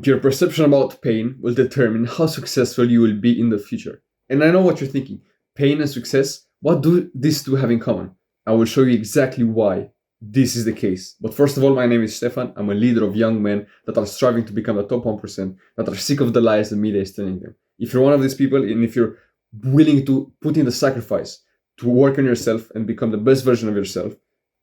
Your perception about pain will determine how successful you will be in the future. And I know what you're thinking. Pain and success, what do these two have in common? I will show you exactly why this is the case. But first of all, my name is Stefan. I'm a leader of young men that are striving to become the top 1%, that are sick of the lies the media is telling them. If you're one of these people, and if you're willing to put in the sacrifice to work on yourself and become the best version of yourself,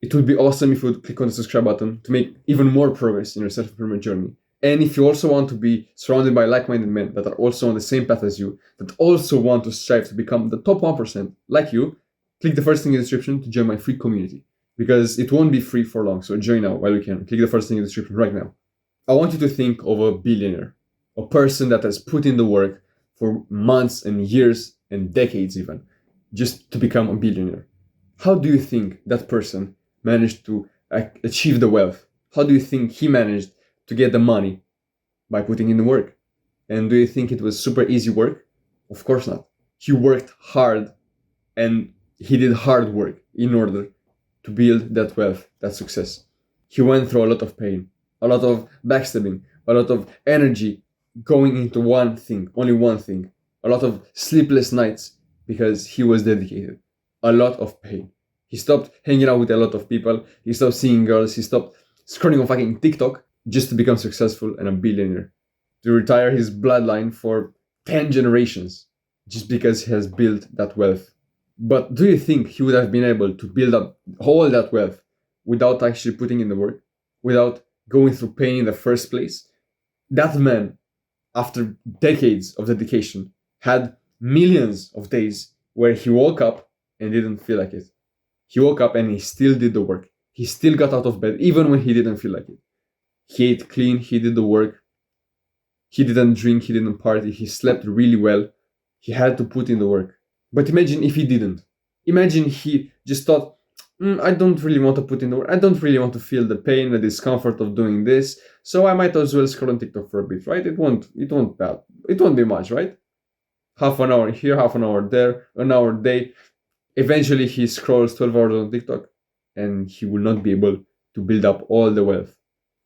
it would be awesome if you would click on the subscribe button to make even more progress in your self-improvement journey. And if you also want to be surrounded by like-minded men that are also on the same path as you, that also want to strive to become the top 1% like you, click the first thing in the description to join my free community. Because it won't be free for long, so join now while you can. Click the first thing in the description right now. I want you to think of a billionaire, a person that has put in the work for months and years and decades even, just to become a billionaire. How do you think that person managed to achieve the wealth? How do you think he managed to get the money? By putting in the work. And do you think it was super easy work? Of course not. He worked hard and he did hard work in order to build that wealth, that success. He went through a lot of pain, a lot of backstabbing, a lot of energy going into one thing, only one thing, a lot of sleepless nights because he was dedicated, a lot of pain. He stopped hanging out with a lot of people, he stopped seeing girls, he stopped scrolling on fucking TikTok just to become successful and a billionaire, to retire his bloodline for 10 generations just because he has built that wealth. But do you think he would have been able to build up all that wealth without actually putting in the work, without going through pain in the first place? That man, after decades of dedication, had millions of days where he woke up and didn't feel like it. He woke up and he still did the work. He still got out of bed even when he didn't feel like it. He ate clean, he did the work. He didn't drink, he didn't party, he slept really well. He had to put in the work. But imagine if he didn't. Imagine he just thought, I don't really want to put in the work. I don't really want to feel the pain, the discomfort of doing this. So I might as well scroll on TikTok for a bit, right? It won't be much, right? Half an hour here, half an hour there, an hour a day. Eventually he scrolls 12 hours on TikTok and he will not be able to build up all the wealth.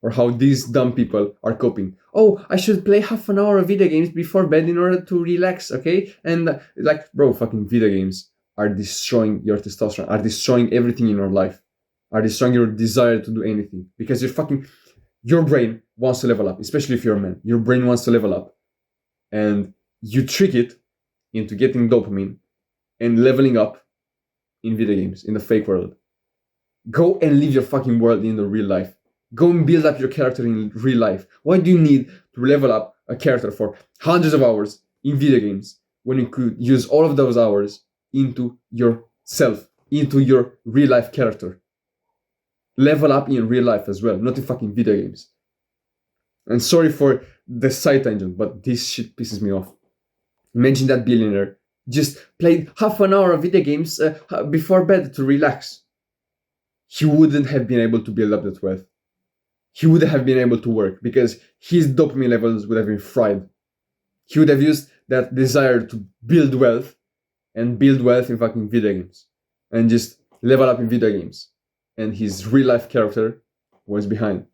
Or how these dumb people are coping. Oh, I should play half an hour of video games before bed in order to relax, okay? And like, bro, fucking video games are destroying your testosterone, are destroying everything in your life, are destroying your desire to do anything. Because your brain wants to level up, especially if you're a man. Your brain wants to level up. And you trick it into getting dopamine and leveling up in video games, in the fake world. Go and live your fucking world in the real life. Go and build up your character in real life. Why do you need to level up a character for hundreds of hours in video games when you could use all of those hours into yourself, into your real life character? Level up in real life as well, not in fucking video games. And sorry for the side tangent, but this shit pisses me off. Imagine that billionaire just played half an hour of video games before bed to relax. He wouldn't have been able to build up that wealth. He would have been able to work because his dopamine levels would have been fried. He would have used that desire to build wealth and build wealth in fucking video games and just level up in video games. And his real life character was behind.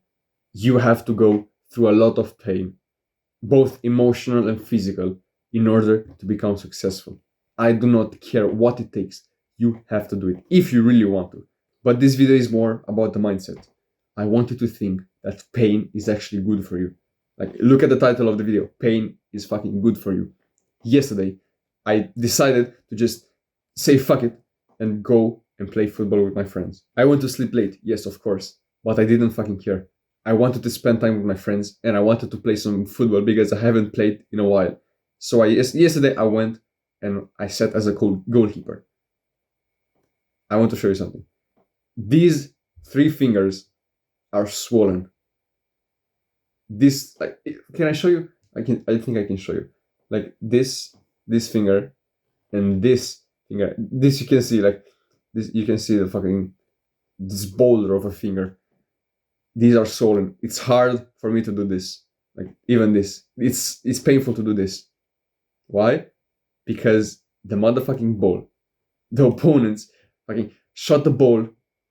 You have to go through a lot of pain, both emotional and physical, in order to become successful. I do not care what it takes. You have to do it if you really want to. But this video is more about the mindset. I want you to think that pain is actually good for you. Like, look at the title of the video. Pain is fucking good for you. Yesterday, I decided to just say fuck it and go and play football with my friends. I went to sleep late, yes, of course, but I didn't fucking care. I wanted to spend time with my friends and I wanted to play some football because I haven't played in a while. So yesterday I went and I sat as a goalkeeper. I want to show you something. These 3 fingers are swollen. This, like, can I show you? I think I can show you. Like this finger and this finger. This you can see, like this you can see this boulder of a finger. These are swollen. It's hard for me to do this. Like even this. It's painful to do this. Why? Because the motherfucking ball, the opponents fucking shot the ball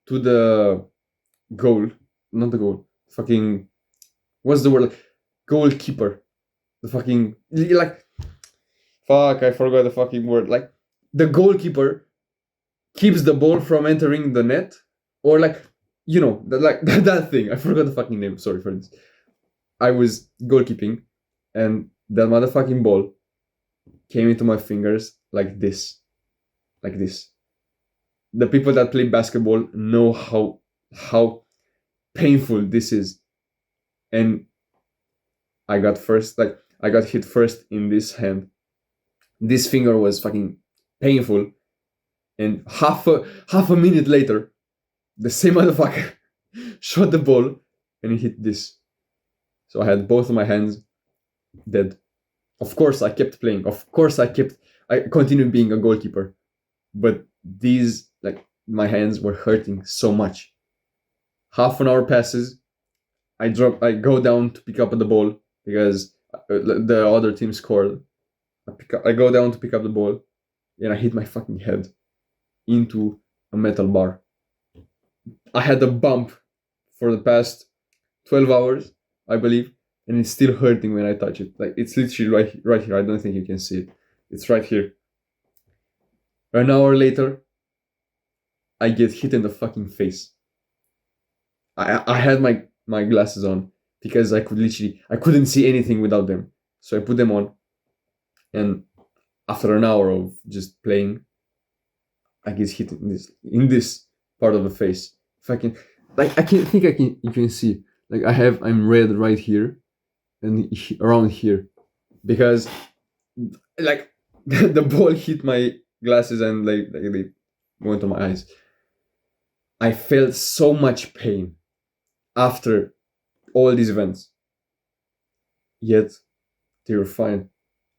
to the goal. Not the goal. Fucking, what's the word? goalkeeper, the fucking like fuck, I forgot the fucking word. Like the goalkeeper keeps the ball from entering the net, or like like that thing. I forgot the fucking name. Sorry for this. I was goalkeeping, and that motherfucking ball came into my fingers like this, like this. The people that play basketball know how painful this is, and I got hit first in this hand. This finger was fucking painful, and half a minute later, the same motherfucker shot the ball and he hit this. So I had both of my hands dead. Of course, I kept playing. Of course, I continued being a goalkeeper, but these my hands were hurting so much. Half an hour passes. I go down to pick up the ball because the other team scored. I go down to pick up the ball, and I hit my fucking head into a metal bar. I had a bump for the past 12 hours, I believe, and it's still hurting when I touch it. Like it's literally right here. I don't think you can see it. It's right here. An hour later, I get hit in the fucking face. I had my glasses on because I couldn't see anything without them. So I put them on, and after an hour of just playing, I get hit in this part of the face. If I can, you can see, like I'm red right here and around here because like the ball hit my glasses and they went to my eyes. I felt so much pain after all these events, yet they were fine.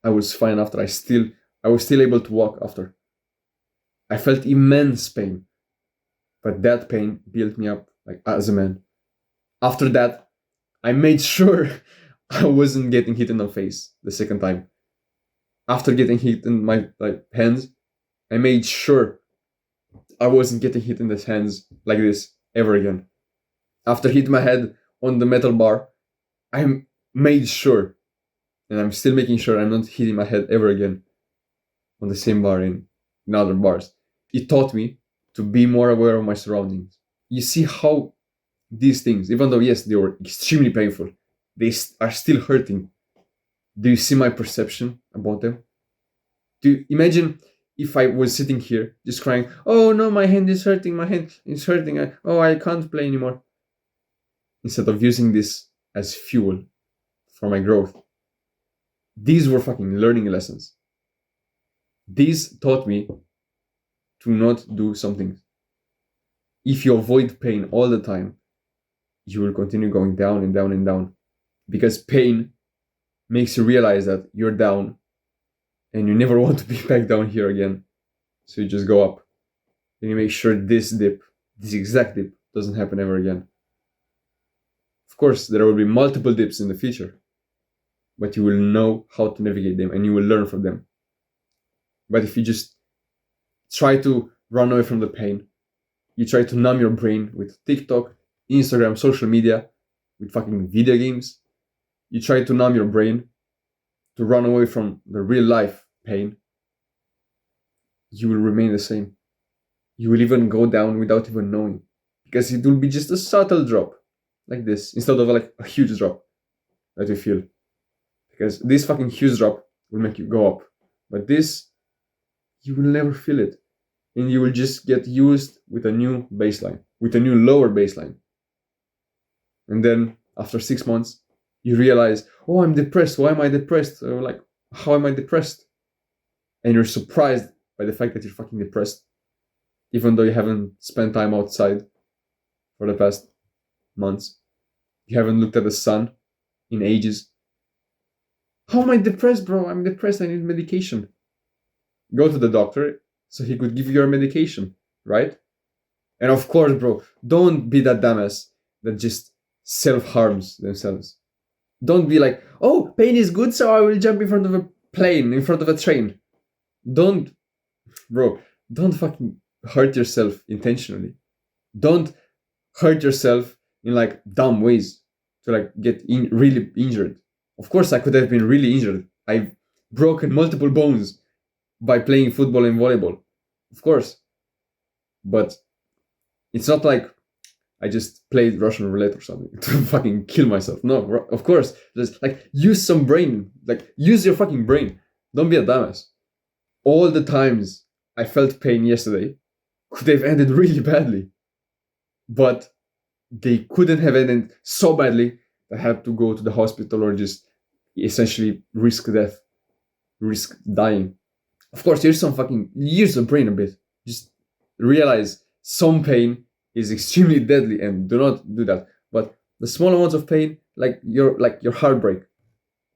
I was fine after. I was still able to walk after. I felt immense pain, but that pain built me up like as a man. After that, I made sure I wasn't getting hit in the face the second time. After getting hit in my hands, I made sure I wasn't getting hit in the hands like this ever again. After hitting my head on the metal bar, I made sure, and I'm still making sure I'm not hitting my head ever again on the same bar in other bars. It taught me to be more aware of my surroundings. You see how these things, even though yes, they were extremely painful, they are still hurting. Do you see my perception about them? Do you imagine if I was sitting here just crying, oh no, my hand is hurting, I can't play anymore. Instead of using this as fuel for my growth. These were fucking learning lessons. These taught me to not do something. If you avoid pain all the time, you will continue going down and down and down. Because pain makes you realize that you're down and you never want to be back down here again. So you just go up. And you make sure this exact dip, doesn't happen ever again. Of course, there will be multiple dips in the future, but you will know how to navigate them and you will learn from them. But if you just try to run away from the pain, you try to numb your brain with TikTok, Instagram, social media, with fucking video games, you try to numb your brain to run away from the real life pain, you will remain the same. You will even go down without even knowing, because it will be just a subtle drop like this instead of like a huge drop that you feel, because this fucking huge drop will make you go up, but this, you will never feel it, and you will just get used with a new baseline, with a new lower baseline. And then after 6 months you realize, oh, I'm depressed. Why am I depressed? Or like, how am I depressed? And you're surprised by the fact that you're fucking depressed, even though you haven't spent time outside for the past months. You haven't looked at the sun in ages. How am I depressed, bro? I'm depressed. I need medication. Go to the doctor so he could give you your medication, right? And of course, bro, don't be that dumbass that just self-harms themselves. Don't be like, oh, pain is good, so I will jump in front of a plane, in front of a train. Don't fucking hurt yourself intentionally. Don't hurt yourself in like dumb ways to like get really injured. Of course, I could have been really injured. I've broken multiple bones by playing football and volleyball. Of course. But it's not like I just played Russian roulette or something to fucking kill myself. No, of course. Just like use some brain. Like use your fucking brain. Don't be a dumbass. All the times I felt pain yesterday could have ended really badly. But they couldn't have ended so badly that I had to go to the hospital or just essentially risk death, risk dying. Of course, use the brain a bit. Just realize some pain is extremely deadly and do not do that. But the small amounts of pain, like your heartbreak,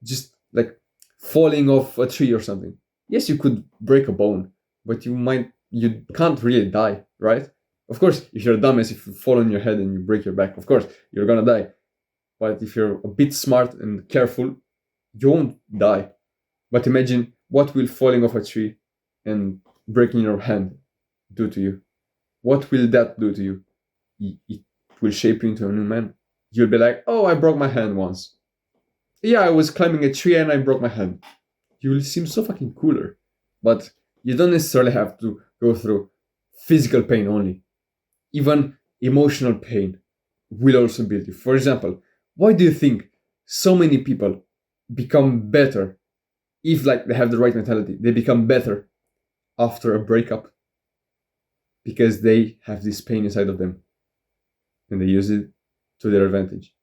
just like falling off a tree or something. Yes, you could break a bone, but you can't really die, right? Of course, if you're a dumbass, if you fall on your head and you break your back, of course, you're gonna die. But if you're a bit smart and careful, you won't die. But imagine what will falling off a tree and breaking your hand do to you. What will that do to you? It will shape you into a new man. You'll be like, oh, I broke my hand once. Yeah, I was climbing a tree and I broke my hand. You will seem so fucking cooler. But you don't necessarily have to go through physical pain only. Even emotional pain will also build you. For example, why do you think so many people become better if like they have the right mentality? They become better after a breakup because they have this pain inside of them and they use it to their advantage.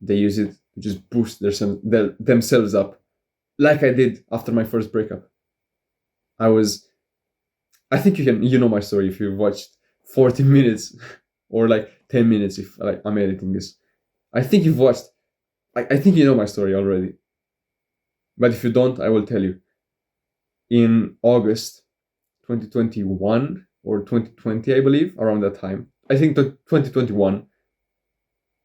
They use it to just boost themselves up, like I did after my first breakup. I think you know my story if you've watched 40 minutes or like 10 minutes if like I'm editing this. I think you've watched. I think you know my story already. But if you don't, I will tell you. In August 2021 or 2020, I believe, around that time, I think that 2021,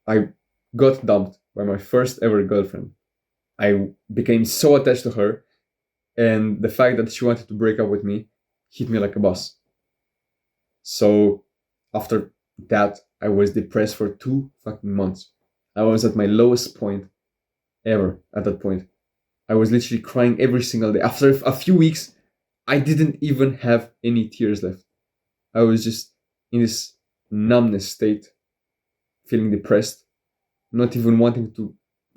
I got dumped by my first ever girlfriend. I became so attached to her, and the fact that she wanted to break up with me hit me like a bus. So after that, I was depressed for 2 fucking months. I was at my lowest point ever at that point. I was literally crying every single day. After a few weeks, I didn't even have any tears left. I was just in this numbness state, feeling depressed, not even wanting to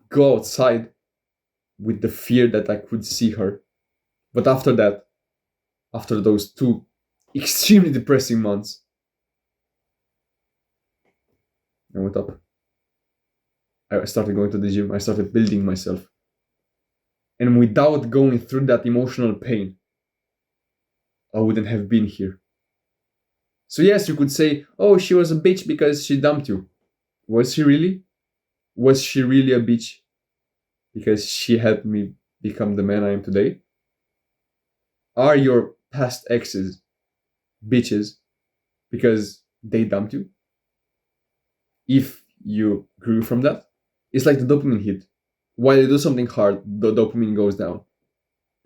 go outside with the fear that I could see her. But after that, after those 2 extremely depressing months, I went up. I started going to the gym. I started building myself. And without going through that emotional pain, I wouldn't have been here. So yes, you could say, oh, she was a bitch because she dumped you. Was she really? Was she really a bitch because she helped me become the man I am today? Are your past exes bitches because they dumped you? If you grew from that, it's like the dopamine hit. While you do something hard, the dopamine goes down.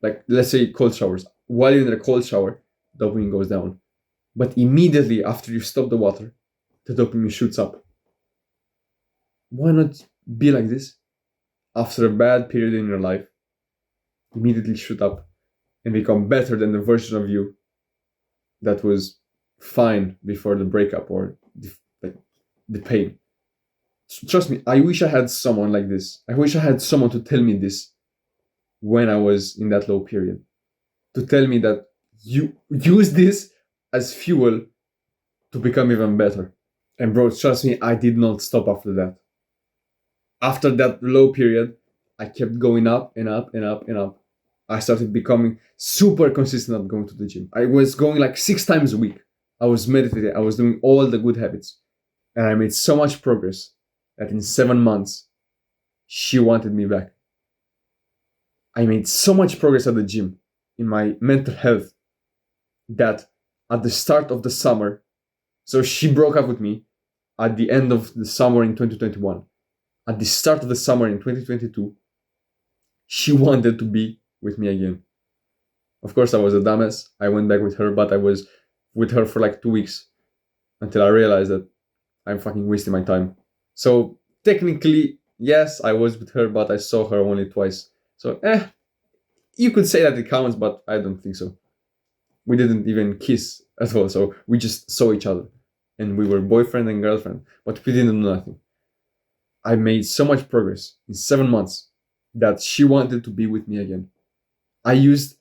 Like, let's say cold showers. While you're in a cold shower, dopamine goes down. But immediately after you stop the water, the dopamine shoots up. Why not be like this? After a bad period in your life, immediately shoot up and become better than the version of you that was fine before the breakup or the pain. Trust me, I wish I had someone like this. I wish I had someone to tell me this when I was in that low period. To tell me that you use this as fuel to become even better. And bro, trust me, I did not stop after that. After that low period, I kept going up and up and up and up. I started becoming super consistent at going to the gym. I was going like 6 times a week. I was meditating. I was doing all the good habits. And I made so much progress that in 7 months, she wanted me back. I made so much progress at the gym in my mental health that at the start of the summer, so she broke up with me at the end of the summer in 2021. At the start of the summer in 2022, she wanted to be with me again. Of course, I was a dumbass. I went back with her, but I was with her for like 2 weeks until I realized that I'm fucking wasting my time. So technically, Yes, I was with her, but I saw her only twice. So, you could say that it counts, but I don't think so. We didn't even kiss at all, so we just saw each other. And we were boyfriend and girlfriend, but we didn't do nothing. I made so much progress in 7 months that she wanted to be with me again. I used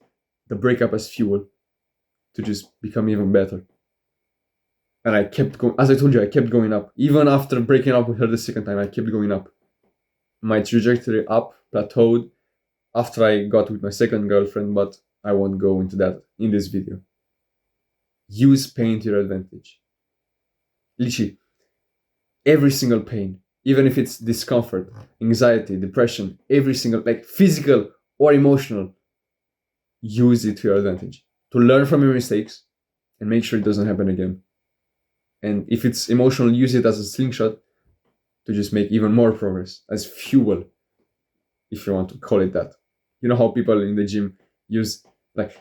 the breakup as fuel to just become even better. And I kept going, as I told you, I kept going up. Even after breaking up with her the second time, I kept going up. My trajectory up plateaued after I got with my second girlfriend, but I won't go into that in this video. Use pain to your advantage. Literally, every single pain, even if it's discomfort, anxiety, depression, every single, like physical or emotional, use it to your advantage. To learn from your mistakes and make sure it doesn't happen again. And if it's emotional, use it as a slingshot to just make even more progress, as fuel, if you want to call it that. You know how people in the gym use like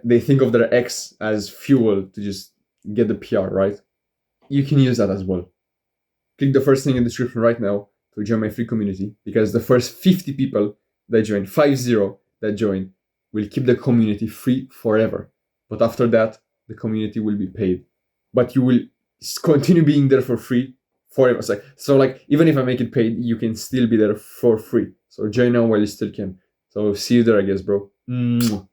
they think of their ex as fuel to just get the PR, right? You can use that as well. Click the first thing in the description right now to join my free community, because the first 50 people that join, 50 that join, will keep the community free forever. But after that, the community will be paid. But you will continue being there for free forever. So like even if I make it paid, you can still be there for free. So join now while you still can. So see you there, I guess, bro. Mwah.